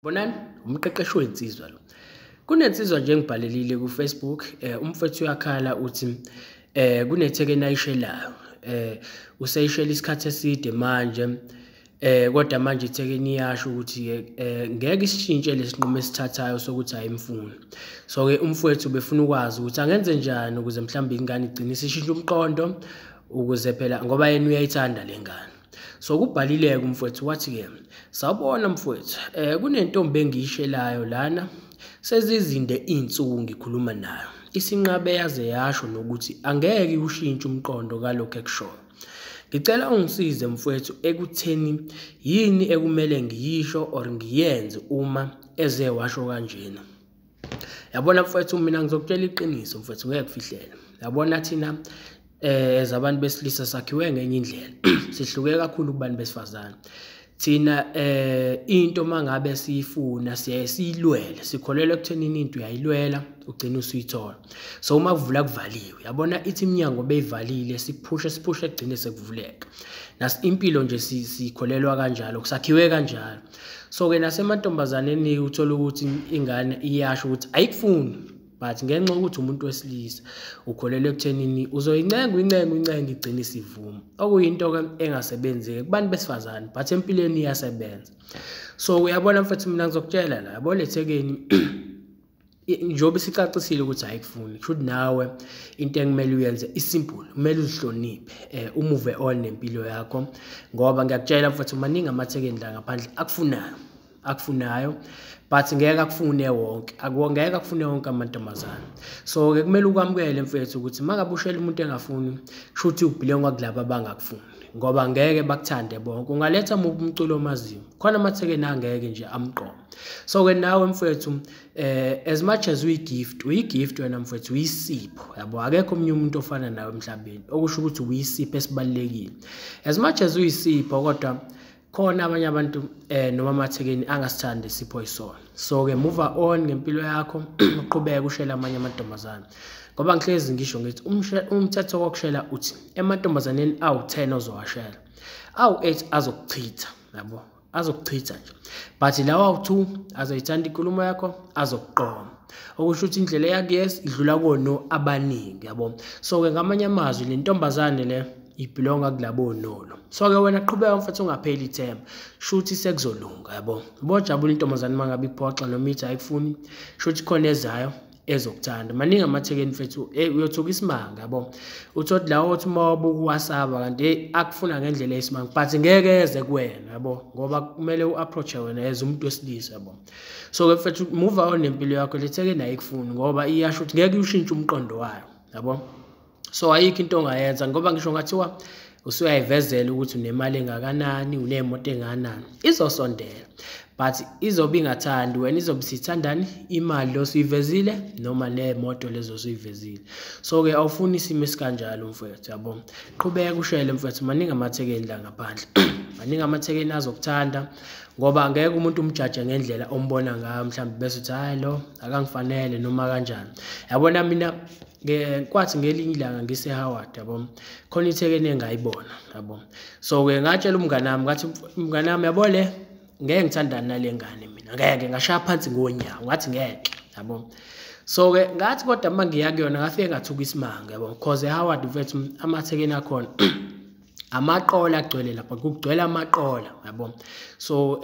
Bonani, umqeqeshi wensizwa lo. Kunensizwa nje engibhalelile ku-Facebook, umfethu uyakhala uthi kunethekeni ayishelayo. Useyishela isikhathi eside manje, kodwa manje ithekeni iyasho ukuthi ngeke isishintshe lesinqumo esithathayo sokuthi ayimfuni. So-ke umfowethu befuna ukwazi ukuthi angenze njani ukuze mhlawumbe ingane igcine isishintsha umqondo ukuze phela ngoba yena uyayithanda le ngane. So kubhalile-ke umfowethu wathi-ke, sawubona mfowethu, kunentombi engiyishelayo lana, sezizinde iy'nsuku ngikhuluma nayo. Isinqabe yaze yasho nokuthi angeke ushintshe umqondo kalokhu ekushoyo. Ngicela ungisize mfowethu ekutheni yini ekumele ngiyisho or ngiyenze uma eze washo kanjena. Yabona mfowethu, mina ngizokutshela iqiniso mfowethu, ngeke kufihlele. Yabona thina abantu besilisa sakhiwe ngenye indlela. Sihluke kakhulu kubantu besifazane. Thina into mangabe siyifuna siyaye siyilwele, sikholelwa ekuthenini into uyayilwela ugcina usuyithola. So uma kuvula kuvaliwe, yabona ithi iminyango beyivalile siphushe kugcine sekuvuleka. Impilo nje sikholelwa kanjalo, kusakhiwe kanjalo. So-ke nasemantombazaneni uthola ukuthi ingane iyasho ukuthi ayikufuni, but ngenxa yokuthi umuntu wesilisa ukholelwa ekuthenini uzoyincenga igcine isivuma. Okuyinto-ke engasebenzi kubantu besifazane but empilweni iyasebenza. So uyabona mfethu, mina ngizokutshela la, yabo lethekeni njengoba sicacisile ukuthi ayikufuni, should nawe into engimele uyenze isimple, kumele uzihloniphe, umuve on nempilo yakho, ngoba ngiyakutshela mfethu maningi amathekeni la ngaphandle akufunayo but ngeke akufune wonke, ngeke akufune wonke amantombazane. So-ke kumele ukwamukele mfethu ukuthi mangabe ushela umuntu engafuni, shuthi ubhilonga kulabo abangakufuni, ngoba ngeke bakuthande bonke. Ungaletha muphi umculo omaziyo, khona amathekeni angeke nje amqomo. So-ke nawe mfethu, as much as uyi-gift wena mfethu, uyisipho, yabo akekho omunye umuntu ofana nawe emhlabeni, okusho ukuthi uyisipho esibalulekile. As much as uyisipho, kodwa khona abanye abantu noma amathekeni angasithandi isipho isona. So-ke move on ngempilo yakho, uqhubeke ushela amanye amantombazane, ngoba ngihlezi ngisho ngithi umthetho wokushela uthi emantombazaneni awu-10 ozowashela, awu-8 azokuchitha, yabo azokuchitha nje, but lawa awu-2 azoyithanda inkulumo yakho, azokuqoma. Okusho ukuthi indlela yakuyes idlula kono abaningi, yabo. So-ke ngamanye amazwi le ntombazane le ibhilonga kulabo nolo. So-ke wena qhubeka mfethu, ungapheli ithemba, shuthi sekuzolunga, yabo. Bojabula intombazane mangabe ikuphoxa noma ithi ayikufuni, shuthi khona ezayo ezokuthanda. Maningi amathekeni mfethu, uyothuka isimanga, yabo. Uthothi lawo othi mawabuka uwasaba kanti akufuna ngendlela eyisimanga, but ngeke eze kuwena, yabo, ngoba kumele u-approach wena as umuntu wesilisa, yabo. So-ke mfethu, move on nempilo yakho, le thekeni ayikufuni ngoba iyasho ukuthi ngeke ushintshe umqondo wayo, yabo. So ayikho into ongayenza, ngoba ngisho ngathiwa usuyayivezela ukuthi unemali engakanani, unemoto engakanani, izosondela but izobe ingathandi wena, izobe sithandani imali lo suyivezile noma nemoto lezo suyivezile. So-ke awufuni isimo esikanjalo mfethu, yabo. Qhubeka ushele mfethu, maningi amathekeni la ngaphandle. Maningi amathekeni azokuthanda, ngoba angeke umuntu umjaje ngendlela ombona ngayo mhlawumbe bese uthi hayi lo akangifanele noma kanjani. Yabona mina kwathi ngelinye ilanga ngise-Howard, yabo, khona ithekeni engayibona, yabo. So-ke ngatshela umngane wami ngathi, mngane wami, yabo le ngeke ngithandane nale ngane mina, ngeke ngashaya phansi ngonyawo, ngathi ngeke, yabo. So-ke ngathi kodwa uma ngiya kuyona ngafike ngathuka isimanga, yabo, because e-Howard mfethu amathekeni akhona amaqola agcwele lapha, kugcwele amaqola, yabo. So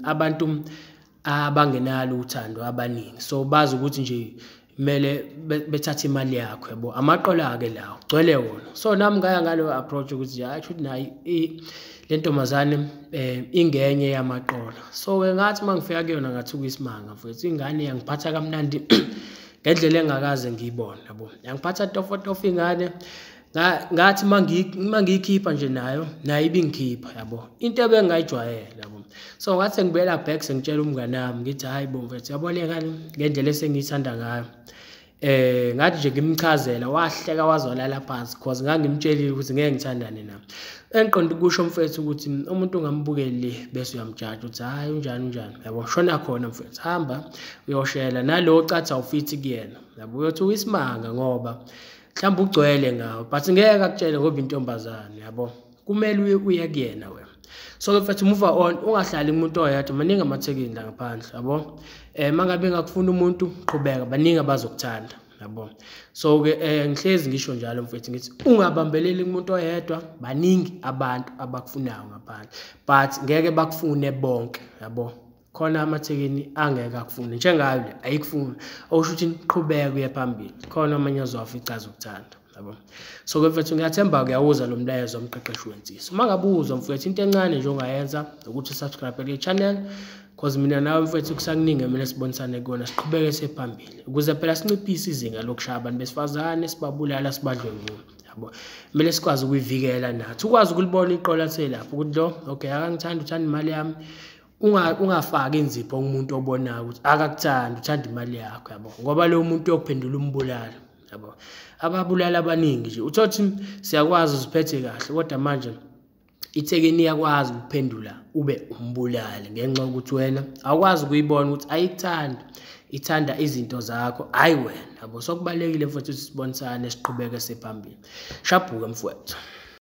abantu abangenalo uthando abaningi, so bazi ukuthi nje kumele bethathe imali yakho, yabo. Amaqola-ke lawo gcwele wona. So nami ngaya ngalo approach ukuthi hayi shuthi nayi le ntombazane ingenye yamaqola. So-ke ngathi uma ngifika kuyona ngathuka isimanga mfethu, ingane yangiphatha kamnandi ngendlela engakaze ngiyibone, yabo. Yangiphatha tofo ingane, ngathi mangiyikhipha nje nayo ibingikhipha, yabo, into ebengayijwayela, yabo. So ngathi ngibuyela back sengitshela umngane wami ngithi hayi bo mfethu, yabo le ngane ngendlela esengiyithanda ngayo, ngathi nje ngimchazela wahleka wazolala phansi because ngangimtshelile ukuthi ngeke ngithandane naye. Engiqonda ukusho mfethu ukuthi umuntu ungambukeli le bese uyamjaja uthi hayi unjani, yabo. Shona khona mfethu, hamba uyoshela nalo ocatha awufithi kuyena, yabo. Uyothuka isimanga ngoba mhlawumbe ugcwele ngawo but ngeke akutshele ngoba intombazane, yabo. Kumele uye kuyena wena. So ke mfethu move on, ungahlali umuntu oyedwa, maningi amathekeni la ngaphandle yabo. Mangabe ngakufuna umuntu qhubeka, baningi abazokuthanda yabo. So ke ngihlezi ngisho njalo mfethu ngithi ungabambeleli umuntu oyedwa, baningi abantu abakufunayo ngaphandle, but ngeke bakufune bonke yabo. Khona amathekeni angeke akufune njengayo le ayikufuni, okusho ukuthi qhubeka uye phambili, khona amanye azowafica azokuthanda yabo. So ke mfethu ngiyathemba kuyawuza lo mlayezo womqeqeshi wensizwa. Uma ngabe uzwa mfethu into encane nje ongayenza ukuthi subscribe kule channel, because mina nawe mfethu kusakuningi mina sibonisane kona, siqhubeke sephambili ukuze phela sinciphise izinga lokushaya abantu besifazane, sibabulala, sibadlwengula yabo. Kumele sikwazi ukuyivikela nathi, ukwazi ukulibona iqola athe lapho ukuthi lo okay akangithanda, uthanda imali yami. Ungafaki inzipho kumuntu obonayo ukuthi akakuthanda, uthanda imali yakho yabo, ngoba lo muntu uyokuphendula umbulala yabo. Ababulala abaningi nje uthothi siyakwazi uziphethe kahle, kodwa manje ithekeni iyakwazi ukuphendula ube umbulali ngenxa yokuthi wena awukwazi ukuyibona ukuthi ayikuthanda, ithanda izinto zakho hayi wena yabo. So kubalekile futhi sibonisane, siqhubeke sephambili. Shaphuke mfowethu.